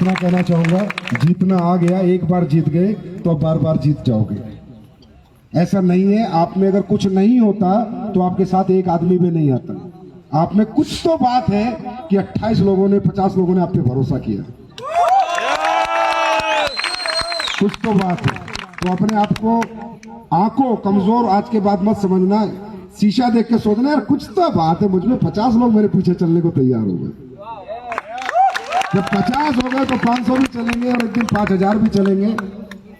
इतना कहना चाहूंगा, जीतना आ गया, एक बार जीत गए तो अब बार बार जीत जाओगे। ऐसा नहीं है, आप में अगर कुछ नहीं होता तो आपके साथ एक आदमी भी नहीं आता। आप में कुछ तो बात है कि 28 लोगों ने 50 लोगों ने आप पे भरोसा किया, कुछ तो बात है। तो अपने आप को आंखों कमजोर आज के बाद मत समझना, शीशा देख के सोचना यार कुछ तो बात है, मुझ में 50 लोग मेरे पीछे चलने को तैयार हो गए। जब 50 हो गए तो 500 भी चलेंगे और एक दिन 5000 भी चलेंगे।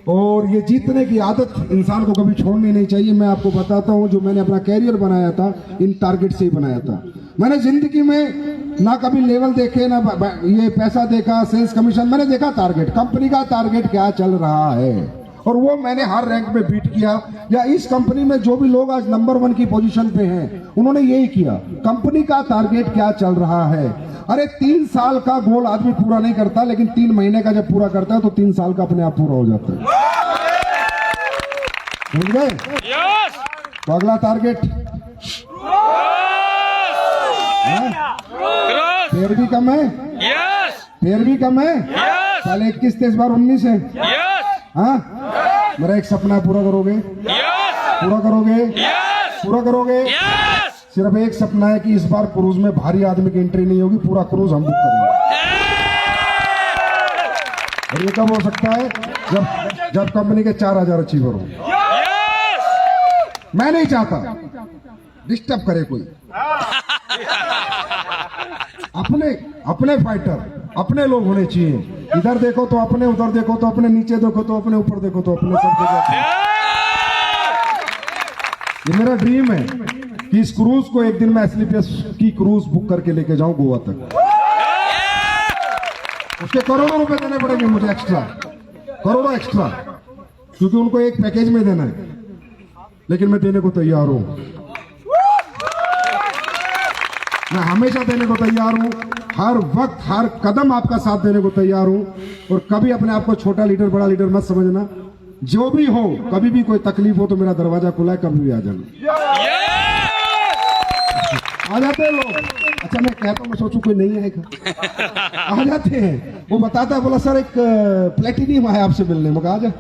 और ये जीतने की आदत इंसान को कभी छोड़नी नहीं चाहिए। मैं आपको बताता हूँ, जो मैंने अपना कैरियर बनाया था इन टारगेट से ही बनाया था। मैंने जिंदगी में ना कभी लेवल देखे, ना ये पैसा देखा, सेल्स कमीशन, मैंने देखा टारगेट, कंपनी का टारगेट क्या चल रहा है, और वो मैंने हर रैंक में बीट किया। या इस कंपनी में जो भी लोग आज नंबर 1 की पोजीशन पे हैं, उन्होंने यही किया, कंपनी का टारगेट क्या चल रहा है। अरे 3 साल का गोल आदमी पूरा नहीं करता, लेकिन 3 महीने का जब पूरा करता है तो 3 साल का अपने आप पूरा हो जाता है। समझ गए? तो अगला टारगेट फेयर भी कम है, फेयर भी कम है, साल 21, 23 बार 19 है। हाँ, मेरा एक सपना पूरा करोगे, पूरा करोगे, पूरा करोगे। सिर्फ एक सपना है कि इस बार क्रूज में भारी आदमी की एंट्री नहीं होगी, पूरा क्रूज हम बुक करेंगे। और ये कब हो सकता है? जब कंपनी के 4000 अचीवर हो। मैं नहीं चाहता डिस्टर्ब करे कोई। अपने फाइटर, अपने लोग होने चाहिए। इधर देखो तो अपने, उधर देखो तो अपने, नीचे देखो तो अपने, ऊपर देखो तो अपने, सब जगह। ये मेरा ड्रीम है कि इस क्रूज को एक दिन मैं एसलीपीएस की क्रूज बुक करके लेके जाऊं गोवा तक। उसके करोड़ों रुपए देने पड़ेंगे मुझे, एक्स्ट्रा, करोड़ों एक्स्ट्रा, क्योंकि उनको एक पैकेज में देना है, लेकिन मैं देने को तैयार हूं। मैं हमेशा देने को तैयार हूं, हर वक्त हर कदम आपका साथ देने को तैयार हूं। और कभी अपने आप को छोटा लीडर बड़ा लीडर मत समझना। जो भी हो, कभी भी कोई तकलीफ हो तो मेरा दरवाजा खुला है, कभी भी आ जाना। आ जाते हैं लोग। अच्छा, मैं कहता हूँ, मैं सोचूं कोई नहीं आएगा, आ जाते हैं। वो बताता है, बोला सर एक प्लेटिनियम है आपसे मिलने में, आ जा।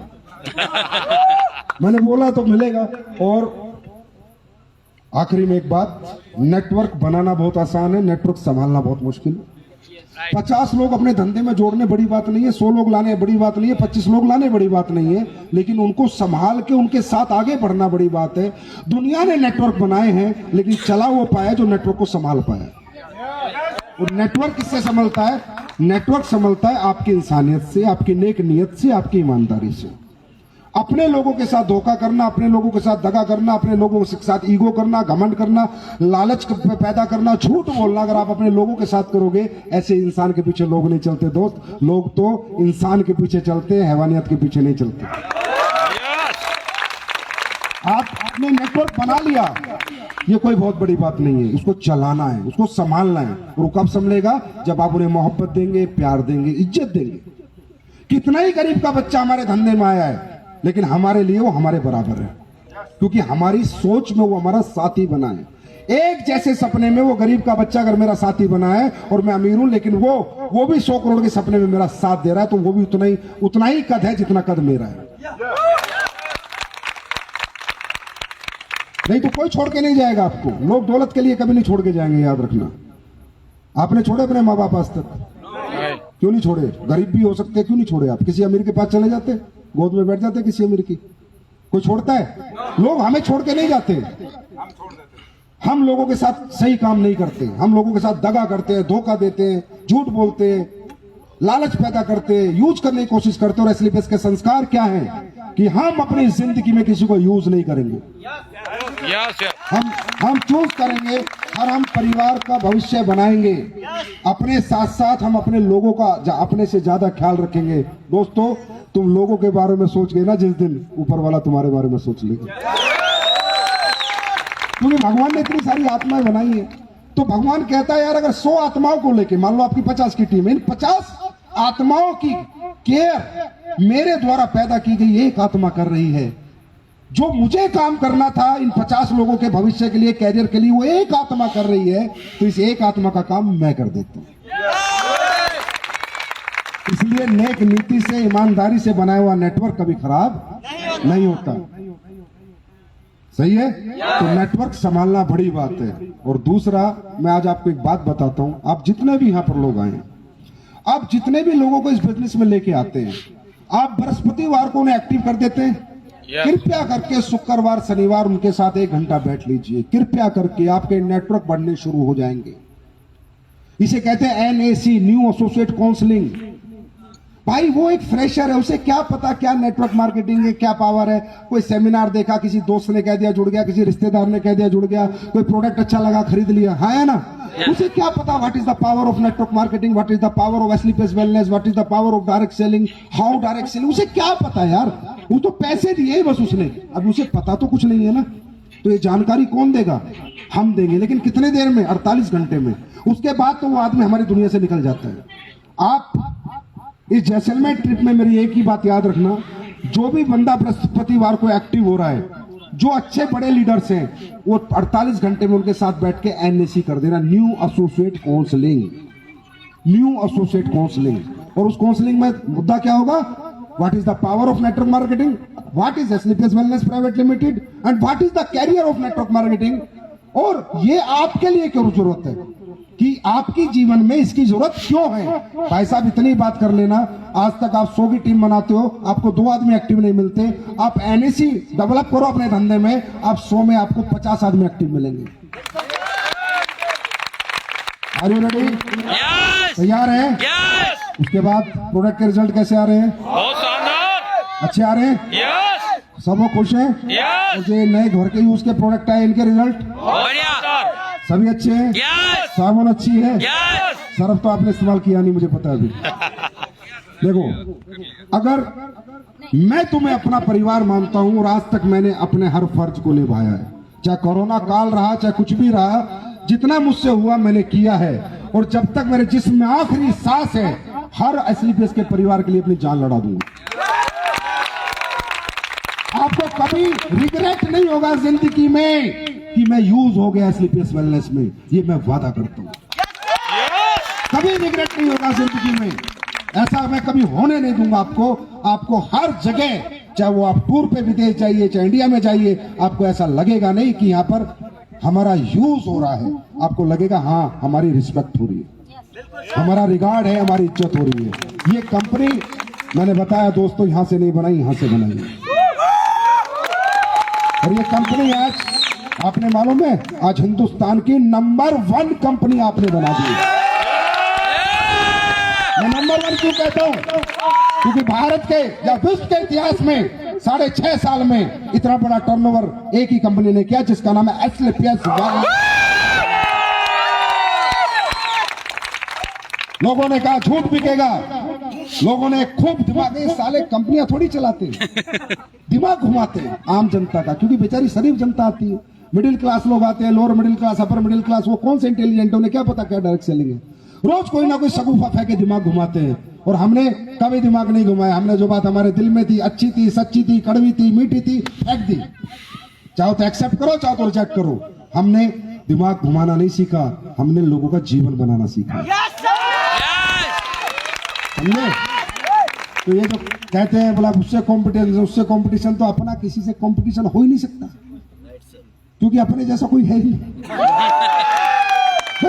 मैंने बोला तो मिलेगा। और आखिरी में एक बात, नेटवर्क बनाना बहुत आसान है, नेटवर्क संभालना बहुत मुश्किल। 50 लोग अपने धंधे में जोड़ने बड़ी बात नहीं है, 100 लोग लाने बड़ी बात नहीं है, 25 लोग लाने बड़ी बात नहीं है, लेकिन उनको संभाल के उनके साथ आगे बढ़ना बड़ी बात है। दुनिया ने नेटवर्क बनाए हैं, लेकिन चला वो पाया जो नेटवर्क को संभाल पाया। और नेटवर्क किससे संभलता है? नेटवर्क संभलता है आपकी इंसानियत से, आपकी नेक नियत से, आपकी ईमानदारी से। अपने लोगों के साथ धोखा करना, अपने लोगों के साथ दगा करना, अपने लोगों के साथ ईगो करना, घमंड करना, लालच पैदा करना, झूठ बोलना, अगर आप अपने लोगों के साथ करोगे, ऐसे इंसान के पीछे लोग नहीं चलते दोस्त। लोग तो इंसान के पीछे चलते हैं, हैवानियत के पीछे नहीं चलते। आपने नेटवर्क बना लिया, ये कोई बहुत बड़ी बात नहीं है, उसको चलाना है, उसको संभालना है। और वो कब संभलेगा? जब आप उन्हें मोहब्बत देंगे, प्यार देंगे, इज्जत देंगे। कितना ही गरीब का बच्चा हमारे धंधे में आया है, लेकिन हमारे लिए वो हमारे बराबर है, क्योंकि हमारी सोच में वो हमारा साथी बना है। एक जैसे सपने में वो गरीब का बच्चा अगर मेरा साथी बना है और मैं अमीर हूं, लेकिन वो भी 100 करोड़ के सपने में मेरा साथ दे रहा है, तो वो भी उतना ही कद है जितना कद मेरा है। नहीं तो कोई छोड़ के नहीं जाएगा आपको। लोग दौलत के लिए कभी नहीं छोड़ के जाएंगे, याद रखना। आपने छोड़े अपने माँ बाप आज तक? क्यों नहीं छोड़े? गरीब भी हो सकते, क्यों नहीं छोड़े? आप किसी अमीर के पास चले जाते, गोद में बैठ जाते किसी अमीर की? कोई छोड़ता है? लोग हमें छोड़ के नहीं जाते। हम लोगों के साथ सही काम नहीं करते, हम लोगों के साथ दगा करते हैं, धोखा देते हैं, झूठ बोलते हैं, लालच पैदा करते हैं, यूज करने की कोशिश करते हैं। और इसलिए इसके संस्कार क्या है कि हम अपनी जिंदगी में किसी को यूज नहीं करेंगे। हम चूज करेंगे और हम परिवार का भविष्य बनाएंगे। अपने साथ साथ हम अपने लोगों का अपने से ज्यादा ख्याल रखेंगे। दोस्तों, तुम लोगों के बारे में सोच गए ना, जिस दिन ऊपर वाला तुम्हारे बारे में सोच लेगा। क्योंकि भगवान ने इतनी सारी आत्माएं बनाई है, तो भगवान कहता है यार, अगर 100 आत्माओं को लेके, मान लो आपकी 50 की टीम है, इन 50 आत्माओं की केयर मेरे द्वारा पैदा की गई एक आत्मा कर रही है। जो मुझे काम करना था इन 50 लोगों के भविष्य के लिए, कैरियर के लिए, वो एक आत्मा कर रही है, तो इस एक आत्मा का काम मैं कर देता हूं। इसलिए नेक नीति से, ईमानदारी से बनाया हुआ नेटवर्क कभी खराब नहीं होता। सही है? तो नेटवर्क संभालना बड़ी बात है। और दूसरा, मैं आज आपको एक बात बताता हूं, आप जितने भी यहां पर लोग आए, आप जितने भी लोगों को इस बिजनेस में लेके आते हैं, आप बृहस्पतिवार को उन्हें एक्टिव कर देते हैं। कृपया करके शुक्रवार शनिवार उनके साथ 1 घंटा बैठ लीजिए। कृपया करके आपके नेटवर्क बढ़ने शुरू हो जाएंगे। इसे कहते हैं NAC, न्यू एसोसिएट काउंसलिंग। भाई वो एक फ्रेशर है, उसे क्या पता क्या नेटवर्क मार्केटिंग है, क्या पावर है। कोई सेमिनार देखा, किसी दोस्त ने कह दिया जुड़ गया, किसी रिश्तेदार ने कह दिया जुड़ गया, कोई प्रोडक्ट अच्छा लगा खरीद लिया, हाँ है ना। उसे क्या पता what is the power of network marketing, what is the power of SLPS wellness, what is the power of direct selling, how direct selling. उसे क्या पता यार, वो तो पैसे दिए बस उसने, अब उसे पता तो कुछ नहीं है ना। तो ये जानकारी कौन देगा? हम देंगे, लेकिन कितने देर में? 48 घंटे में। उसके बाद तो वो आदमी हमारी दुनिया से निकल जाता है। आप इस जैसलमेर ट्रिप में मेरी एक ही बात याद रखना, जो भी बंदा बृहस्पतिवार को एक्टिव हो रहा है, जो अच्छे बड़े लीडर्स हैं, वो 48 घंटे में उनके साथ बैठ के NAC कर देना, new associate counselling, new associate counselling. और उस काउंसलिंग में मुद्दा क्या होगा? What is the power of network marketing, what is SLPS wellness private limited, and what is the career of network marketing. और ये आपके लिए क्यों जरूरत है, कि आपकी जीवन में इसकी जरूरत क्यों है। भाई साहब इतनी बात कर लेना, आज तक आप 100 की टीम बनाते हो, आपको 2 आदमी एक्टिव नहीं मिलते। आप NAC डेवलप करो अपने धंधे में, आप 100 में आपको 50 आदमी एक्टिव मिलेंगे। Are you ready? तैयार है? उसके बाद प्रोडक्ट के रिजल्ट कैसे आ रहे हैं? बहुत शानदार, अच्छे आ रहे हैं? सब लोग खुश हैं? जो नए घर के यूज के प्रोडक्ट आए, इनके रिजल्ट बढ़िया, सभी अच्छे हैं? साबुन अच्छी है? सर्फ तो आपने इस्तेमाल किया नहीं, मुझे पता है अभी। देखो, अगर मैं तुम्हें अपना परिवार मानता हूं और आज तक मैंने अपने हर फर्ज को निभाया है, चाहे कोरोना काल रहा, चाहे कुछ भी रहा, जितना मुझसे हुआ मैंने किया है। और जब तक मेरे जिस्म में आखिरी सांस है, हर एसलीपीएस के परिवार के लिए अपनी जान लड़ा दूंगा। आपको कभी रिग्रेट नहीं होगा जिंदगी में कि मैं यूज हो गया एसलीपीएस वेलनेस में, ये मैं वादा करता हूं। कभी रिग्रेट नहीं होगा जिंदगी में, ऐसा मैं कभी होने नहीं दूंगा आपको। आपको हर जगह, चाहे वो आप टूर पे विदेश जाइए, चाहे इंडिया में जाइए, आपको ऐसा लगेगा नहीं कि यहाँ पर हमारा यूज हो रहा है। आपको लगेगा हाँ हमारी रिस्पेक्ट हो रही है, हमारा रिगार्ड है, हमारी इज्जत हो रही है। ये कंपनी मैंने बताया दोस्तों, यहां से नहीं बनाई, यहां से बनाई है। और ये कंपनी आज आपने मालूम है, आज हिंदुस्तान की नंबर 1 कंपनी आपने बना दी। मैं नंबर 1 क्यों कहता हूं? क्योंकि भारत के या विश्व के इतिहास में 6.5 साल में इतना बड़ा टर्नओवर एक ही कंपनी ने किया, जिसका नाम है एसलीपीएस। लोगों ने कहा झूठ बिकेगा, लोगों ने खूब दिमाग, साले कंपनियां थोड़ी चलाते हैं, दिमाग घुमाते हैं आम जनता का, क्योंकि बेचारी शरीफ जनता आती है, मिडिल क्लास लोग आते हैं, lower middle class, upper middle class, वो कौन से इंटेलिजेंट है, उन्हें क्या पता क्या डायरेक्ट सेलिंग है। रोज कोई ना कोई सगुफा फेंके दिमाग घुमाते हैं। और हमने कभी दिमाग नहीं घुमाया, हमने जो बात हमारे दिल में थी, अच्छी थी, सच्ची थी, कड़वी थी, मीठी थी, फेंक दी। चाहो तो एक्सेप्ट करो, चाहो तो रिजेक्ट करो। हमने दिमाग घुमाना नहीं सीखा, हमने लोगों का जीवन बनाना सीखा। समझे? तो ये जो कहते हैं बोला उससे कंपटीशन, तो अपना किसी से कंपटीशन हो ही नहीं सकता, क्योंकि अपने जैसा कोई है ही नहीं।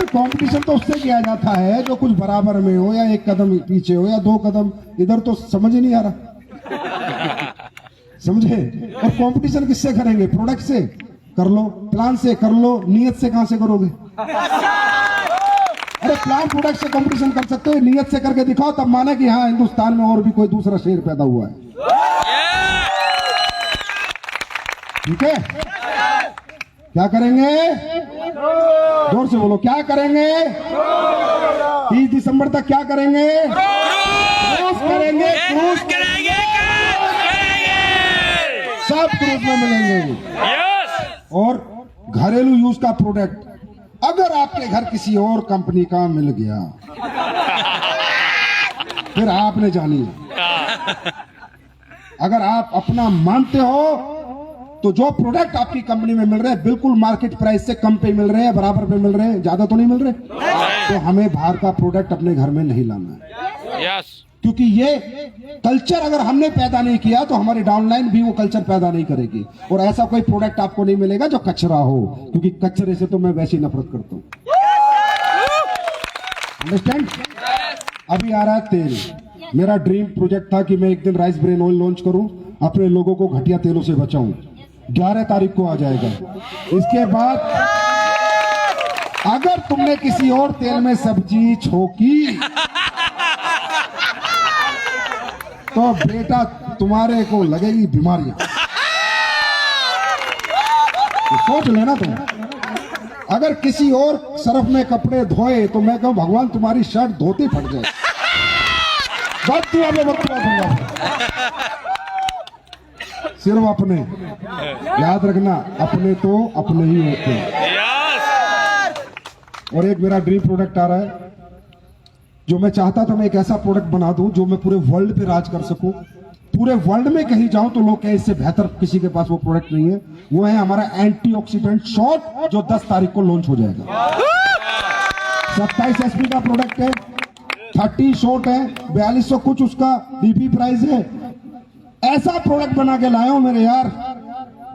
कंपटीशन तो उससे किया जाता है जो कुछ बराबर में हो, या 1 कदम पीछे हो, या 2 कदम इधर। तो समझ ही नहीं आ रहा, समझे? और कंपटीशन किससे करेंगे? प्रोडक्ट से कर लो, प्लान से कर लो, नियत से कहां से करोगे? अरे प्लान प्रोडक्ट से कंपटीशन कर सकते हो, नियत से करके दिखाओ, तब माना कि हाँ हिंदुस्तान में और भी कोई दूसरा शेर पैदा हुआ है। ठीक है? क्या करेंगे? जोर से बोलो, क्या करेंगे? 30 दिसंबर तक क्या करेंगे? क्रूज करेंगे, क्रूज करेंगे, सब क्रूज में मिलेंगे। और घरेलू यूज का प्रोडक्ट अगर आपके घर किसी और कंपनी का मिल गया, फिर आपने जानी। अगर आप अपना मानते हो तो जो प्रोडक्ट आपकी कंपनी में मिल रहे हैं बिल्कुल मार्केट प्राइस से कम पे मिल रहे हैं, बराबर पे मिल रहे हैं, ज्यादा तो नहीं मिल रहे, तो हमें बाहर का प्रोडक्ट अपने घर में नहीं लाना है। क्योंकि ये कल्चर अगर हमने पैदा नहीं किया तो हमारी डाउनलाइन भी वो कल्चर पैदा नहीं करेगी। और ऐसा कोई प्रोडक्ट आपको नहीं मिलेगा जो कचरा हो, क्योंकि कचरे से तो मैं वैसे ही नफरत करता हूं। अंडरस्टैंड? अभी आ रहा है तेल। मेरा ड्रीम प्रोजेक्ट था कि मैं एक दिन राइस ब्रेन ऑयल लॉन्च करूं, अपने लोगों को घटिया तेलों से बचाऊं। 11 तारीख को आ जाएगा। इसके बाद अगर तुमने किसी और तेल में सब्जी छोकी तो बेटा तुम्हारे को लगेगी बीमारियां। तो सोच लेना तुम। अगर किसी और सरफ में कपड़े धोए तो मैं कहूं भगवान तुम्हारी शर्ट धोती फट जाए। बदुआ में बदुआ दूंगा। सिर्फ अपने, याद रखना, अपने तो अपने ही होते हैं। और एक मेरा ड्रीम प्रोडक्ट आ रहा है जो मैं चाहता था, मैं एक ऐसा प्रोडक्ट बना दूं जो मैं पूरे वर्ल्ड पे राज कर सकूं। पूरे वर्ल्ड में कहीं जाऊं तो लोग कहें इससे बेहतर किसी के पास वो प्रोडक्ट नहीं है। वो है हमारा एंटीऑक्सीडेंट शॉट, जो 10 तारीख को लॉन्च हो जाएगा। 27 एसपी का प्रोडक्ट है, 30 शॉट है, 4200 कुछ उसका डीपी प्राइस है। ऐसा प्रोडक्ट बना के लाए हो मेरे यार,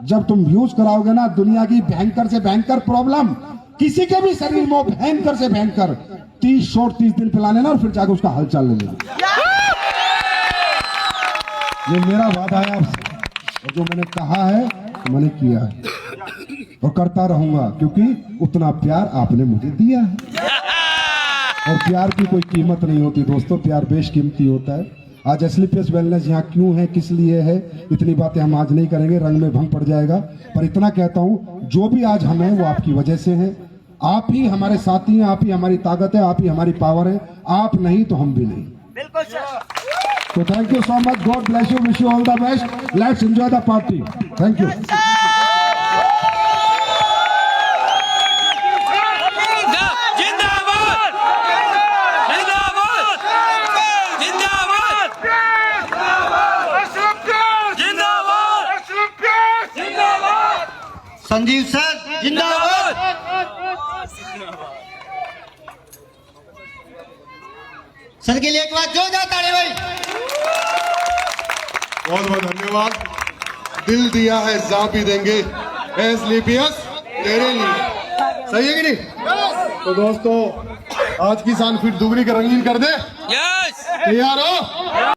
जब तुम यूज कराओगे ना, दुनिया की भयंकर से भयंकर प्रॉब्लम किसी के भी शरीर में भयंकर से भयंकर 30 शॉट 30 दिन पिलाने ना, और फिर जाकर उसका हलचल ले लेना। ये मेरा वादा है आपसे, और जो मैंने कहा है मैंने किया है और करता रहूंगा, क्योंकि उतना प्यार आपने मुझे दिया है। और प्यार की कोई कीमत नहीं होती दोस्तों, प्यार बेशकीमती होता है। आज एसलीपीएस वेलनेस यहाँ क्यों है, किस लिए है, इतनी बातें हम आज नहीं करेंगे, रंग में भंग पड़ जाएगा। पर इतना कहता हूं, जो भी आज हम हैं वो आपकी वजह से है। आप ही हमारे साथी हैं, आप ही हमारी ताकत है, आप ही हमारी पावर है। आप नहीं तो हम भी नहीं। बिल्कुल सर। तो thank you so much, God bless you, wish you all the best, let's enjoy the party. Thank you. Sanjeev sir जिंदाबाद। सर के लिए एक बार जोरदार ताली भाई। बहुत बहुत धन्यवाद। दिल दिया है जा भी देंगे, एसलीपीएस तेरे लिए। सही है कि नहीं? तो दोस्तों आज की शान फिर दुगनी का रंगीन कर दे। यस। तैयार हो?